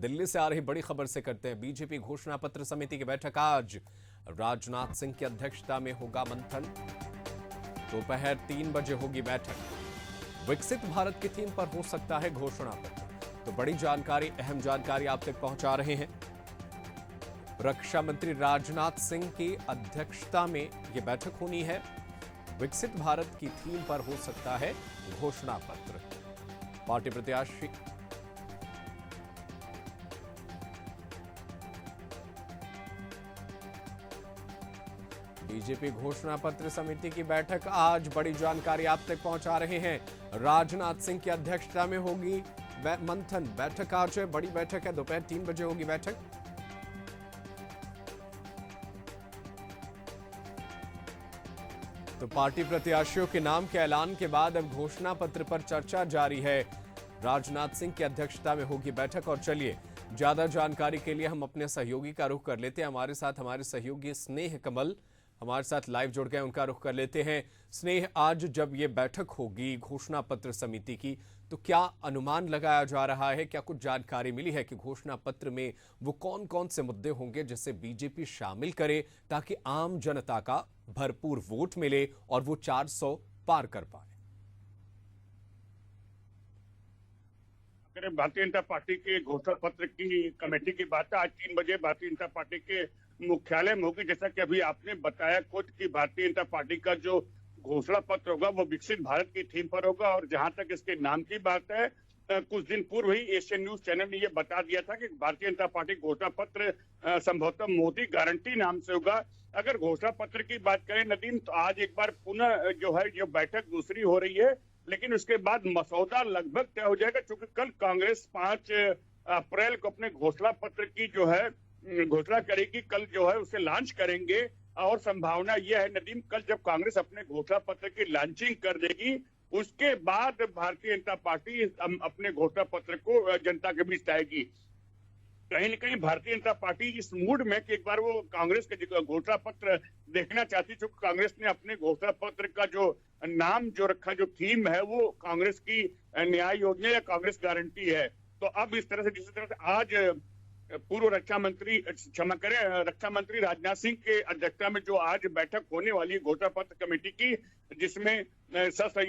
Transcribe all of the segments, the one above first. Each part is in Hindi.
दिल्ली से आ रही बड़ी खबर से करते हैं। बीजेपी घोषणा पत्र समिति की बैठक आज राजनाथ सिंह की अध्यक्षता में होगा मंथन। दोपहर 3 बजे होगी बैठक। विकसित भारत की थीम पर हो सकता है घोषणा पत्र। तो बड़ी जानकारी, अहम जानकारी आप तक पहुंचा रहे हैं। रक्षा मंत्री राजनाथ सिंह की अध्यक्षता में यह बैठक होनी है। विकसित भारत की थीम पर हो सकता है घोषणा पत्र। पार्टी प्रत्याशी बीजेपी घोषणा पत्र समिति की बैठक आज, बड़ी जानकारी आप तक पहुंचा रहे हैं। राजनाथ सिंह की अध्यक्षता में होगी मंथन। बैठक आज है, बड़ी बैठक है। दोपहर 3 बजे होगी बैठक। तो पार्टी प्रत्याशियों के नाम के ऐलान के बाद अब घोषणा पत्र पर चर्चा जारी है। राजनाथ सिंह की अध्यक्षता में होगी बैठक। और चलिए, ज्यादा जानकारी के लिए हम अपने सहयोगी का रुख कर लेते हैं। हमारे साथ हमारे सहयोगी स्नेह कमल हमारे साथ लाइव जुड़ गए, उनका रुख कर लेते हैं। स्नेह, आज जब ये बैठक होगी घोषणा पत्र समिति की, तो क्या अनुमान लगाया जा रहा है, क्या कुछ जानकारी मिली है कि घोषणा पत्र में वो कौन कौन से मुद्दे होंगे जिसे बीजेपी शामिल करे ताकि आम जनता का भरपूर वोट मिले और वो 400 पार कर पाए? अगर भारतीय जनता पार्टी के घोषणा पत्र की कमेटी की बात है, आज 3 बजे भारतीय जनता पार्टी के मुख्यालय में होगी। जैसा कि अभी आपने बताया खुद कि भारतीय जनता पार्टी का जो घोषणा पत्र होगा वो विकसित भारत की थीम पर होगा। और जहां तक इसके नाम की बात है, कुछ दिन पूर्व ही एशियन न्यूज चैनल ने ये बता दिया था कि भारतीय जनता पार्टी घोषणा पत्र संभवतः मोदी गारंटी नाम से होगा। अगर घोषणा पत्र की बात करें नदीम, तो आज एक बार पुनः जो है ये बैठक दूसरी हो रही है, लेकिन उसके बाद मसौदा लगभग तय हो जाएगा। क्योंकि कल कांग्रेस 5 अप्रैल को अपने घोषणा पत्र की जो है घोषणा करेगी, कल जो है उसे लॉन्च करेंगे। और संभावना यह है नदीम, कल जब कांग्रेस अपने घोषणा पत्र की लॉन्चिंग कर देगी, उसके बाद भारतीय जनता पार्टी अपने घोषणा पत्र को जनता के बीच लाएगी। कहीं न कहीं भारतीय जनता पार्टी इस मूड में कि एक बार वो कांग्रेस के घोषणा पत्र देखना चाहती, क्योंकि कांग्रेस ने अपने घोषणा पत्र का जो नाम जो रखा, जो थीम है, वो कांग्रेस की न्याय योजना या कांग्रेस गारंटी है। तो अब इस तरह से, जिस तरह से आज पूर्व रक्षा मंत्री, क्षमा करें, रक्षा मंत्री राजनाथ सिंह के अध्यक्षता में जो आज बैठक होने वाली है घोषणा पत्र कमेटी की, जिसमें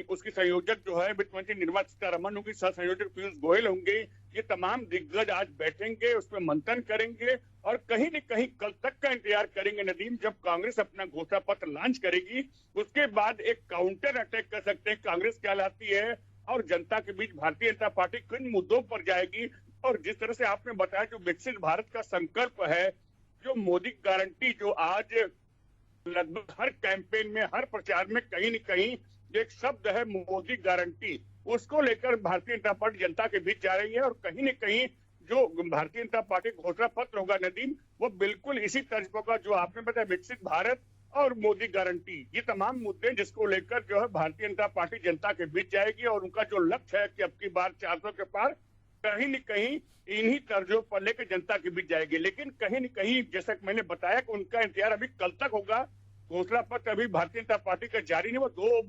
उसकी संयोजक जो है वित्त मंत्री निर्मला सीतारमण होंगी, सह संयोजक पीयूष गोयल होंगे। ये तमाम दिग्गज आज बैठेंगे, उसमें मंथन करेंगे और कहीं न कहीं कल तक का इंतजार करेंगे नदीम, जब कांग्रेस अपना घोषणा पत्र लॉन्च करेगी। उसके बाद एक काउंटर अटैक कर सकते हैं कांग्रेस क्या लाती है और जनता के बीच भारतीय जनता पार्टी किन मुद्दों पर जाएगी। और जिस तरह से आपने बताया, जो विकसित भारत का संकल्प है, जो मोदी गारंटी, जो आज लगभग हर कैंपेन में, हर प्रचार में कहीं न कहीं एक शब्द है मोदी गारंटी, उसको लेकर भारतीय जनता पार्टी जनता के बीच जा रही है। और कहीं न कहीं जो भारतीय जनता पार्टी घोषणा पत्र होगा नदीम, वो बिल्कुल इसी तर्ज पर होगा जो आपने बताया, विकसित भारत और मोदी गारंटी। ये तमाम मुद्दे जिसको लेकर जो है भारतीय जनता पार्टी जनता के बीच जाएगी और उनका जो लक्ष्य है कि अब की बार 400 के पार, कहीं न कहीं इन्हीं तर्जों पर लेकर जनता के बीच जाएगी। लेकिन कहीं न कहीं, जैसा कि मैंने बताया, कि उनका इंतजार अभी कल तक होगा। घोषणा पत्र अभी भारतीय जनता पार्टी का जारी नहीं, वो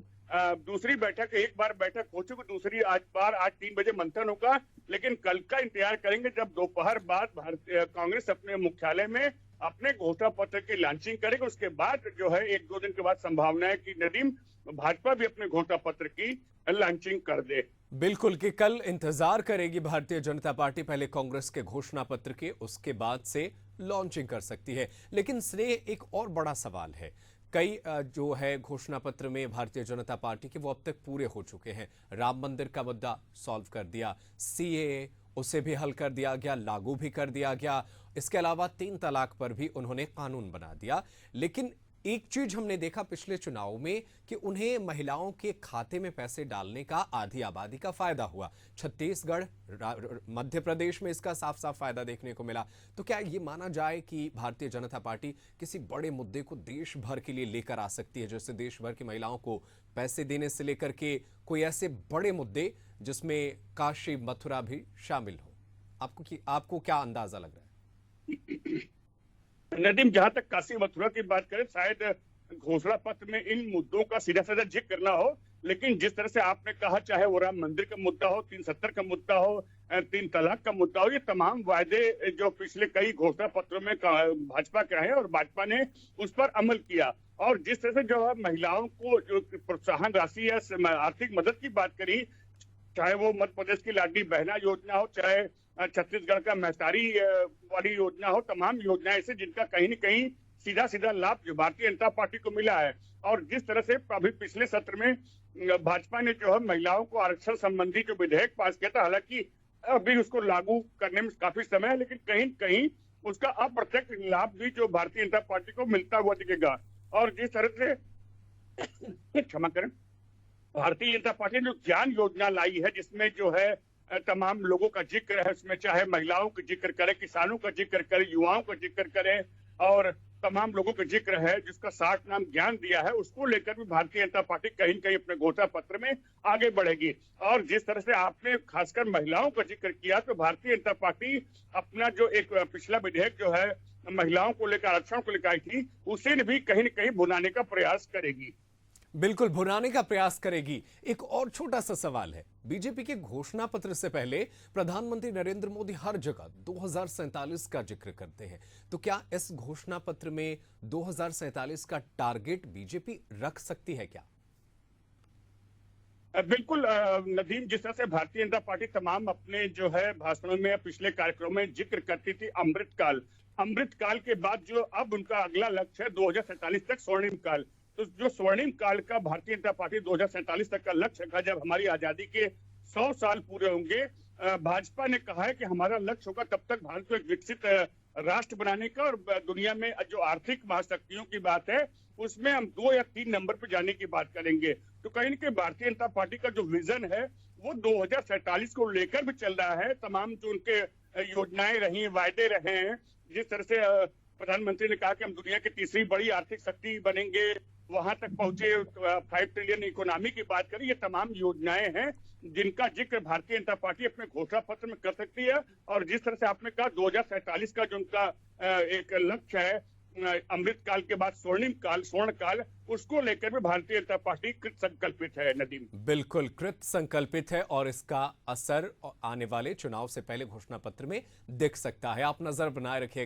दूसरी बैठक, एक बार बैठक हो चुकी, दूसरी आज 3 बजे मंथन होगा। लेकिन कल का इंतजार करेंगे जब दोपहर बाद कांग्रेस अपने मुख्यालय में अपने घोषणा पत्र की लॉन्चिंग करेगी। उसके बाद जो है 1-2 दिन के बाद संभावना है कि नदीम भाजपा भी अपने घोषणा पत्र की लॉन्चिंग कर दे। बिल्कुल, कि कल इंतजार करेगी भारतीय जनता पार्टी पहले कांग्रेस के घोषणा पत्र के, उसके बाद से लॉन्चिंग कर सकती है। लेकिन स्नेह, एक और बड़ा सवाल है। कई जो है घोषणा पत्र में भारतीय जनता पार्टी के, वो अब तक पूरे हो चुके हैं। राम मंदिर का मुद्दा सॉल्व कर दिया, सीएए उसे भी हल कर दिया गया, लागू भी कर दिया गया। इसके अलावा 3 तलाक पर भी उन्होंने कानून बना दिया। लेकिन एक चीज हमने देखा पिछले चुनाव में कि उन्हें महिलाओं के खाते में पैसे डालने का, आधी आबादी का फायदा हुआ। छत्तीसगढ़, मध्य प्रदेश में इसका साफ साफ फायदा देखने को मिला। तो क्या ये माना जाए कि भारतीय जनता पार्टी किसी बड़े मुद्दे को देश भर के लिए लेकर आ सकती है, जैसे देश भर की महिलाओं को पैसे देने से लेकर के कोई ऐसे बड़े मुद्दे जिसमें काशी मथुरा भी शामिल हो? आपको क्या अंदाजा लग रहा है? नदीम, जहां तक काशी मथुरा की बात करें, शायद घोषणा पत्र में इन मुद्दों का सीधा साधा जिक्र करना हो, लेकिन जिस तरह से आपने कहा, चाहे वो राम मंदिर का मुद्दा हो, 370 का मुद्दा हो, 3 तलाक का मुद्दा हो, ये तमाम वायदे जो पिछले कई घोषणा पत्रों में भाजपा के रहे और भाजपा ने उस पर अमल किया। और जिस तरह से जो है महिलाओं को जो प्रोत्साहन राशि या आर्थिक मदद की बात करी, चाहे वो मध्य प्रदेश की लाडली बहना योजना हो, चाहे छत्तीसगढ़ का महतारी वाली योजना हो, तमाम योजनाएं ऐसे जिनका कहीं न कहीं सीधा सीधा लाभ जो भारतीय जनता पार्टी को मिला है। और जिस तरह से अभी पिछले सत्र में भाजपा ने जो है महिलाओं को आरक्षण संबंधी जो विधेयक पास किया था, हालांकि अभी उसको लागू करने में काफी समय है, लेकिन कहीं कहीं उसका अप्रत्यक्ष लाभ भी जो भारतीय जनता पार्टी को मिलता हुआ दिखेगा। और जिस तरह से क्षमा करें, भारतीय जनता पार्टी ने ज्ञान योजना लाई है, जिसमें जो है तमाम लोगों का जिक्र है, उसमें चाहे महिलाओं का जिक्र करे, किसानों का जिक्र करे, युवाओं का जिक्र करे और तमाम लोगों का जिक्र है, जिसका 60 नाम ज्ञान दिया है, उसको लेकर भी भारतीय जनता पार्टी कहीं न कहीं अपने घोषणा पत्र में आगे बढ़ेगी। और जिस तरह से आपने खासकर महिलाओं का जिक्र किया, तो भारतीय जनता पार्टी अपना जो एक पिछला विधेयक जो है महिलाओं को लेकर, आरक्षण को लेकर आई थी, उसे भी कहीं न कहीं भुनाने का प्रयास करेगी। बिल्कुल भुनाने का प्रयास करेगी। एक और छोटा सा सवाल है, बीजेपी के घोषणा पत्र से पहले प्रधानमंत्री नरेंद्र मोदी हर जगह 2047 का जिक्र करते हैं, तो क्या इस घोषणा पत्र में 2047 का टारगेट बीजेपी रख सकती है क्या? बिल्कुल नदीम, जिस तरह से भारतीय जनता पार्टी तमाम अपने जो है भाषणों में, पिछले कार्यक्रमों में जिक्र करती थी अमृत काल के बाद जो अब उनका अगला लक्ष्य है 2047 तक स्वर्णिम काल। तो जो स्वर्णिम काल का भारतीय जनता पार्टी 2047 तक का लक्ष्य था, जब हमारी आजादी के 100 साल पूरे होंगे, भाजपा ने कहा है कि हमारा लक्ष्य होगा तब तक भारत को एक विकसित राष्ट्र बनाने का, और दुनिया में जो आर्थिक महाशक्तियों की बात है उसमें हम 2 या 3 नंबर पर जाने की बात करेंगे। तो कहीं न कहीं भारतीय जनता पार्टी का जो विजन है वो 2047 को लेकर भी चल रहा है। तमाम जो उनके योजनाएं रही, वायदे रहे हैं, जिस तरह से प्रधानमंत्री ने कहा कि हम दुनिया की तीसरी बड़ी आर्थिक शक्ति बनेंगे, वहां तक पहुंचे, 5 ट्रिलियन इकोनॉमी की बात करें, ये तमाम योजनाएं हैं जिनका जिक्र भारतीय जनता पार्टी अपने घोषणा पत्र में कर सकती है। और जिस तरह से आपने कहा 2047 का जो उनका एक लक्ष्य है, अमृत काल के बाद स्वर्णिम काल, स्वर्ण काल, उसको लेकर भी भारतीय जनता पार्टी कृत संकल्पित है। नदीम, बिल्कुल कृत संकल्पित है और इसका असर आने वाले चुनाव से पहले घोषणा पत्र में दिख सकता है। आप नजर बनाए रखिएगा।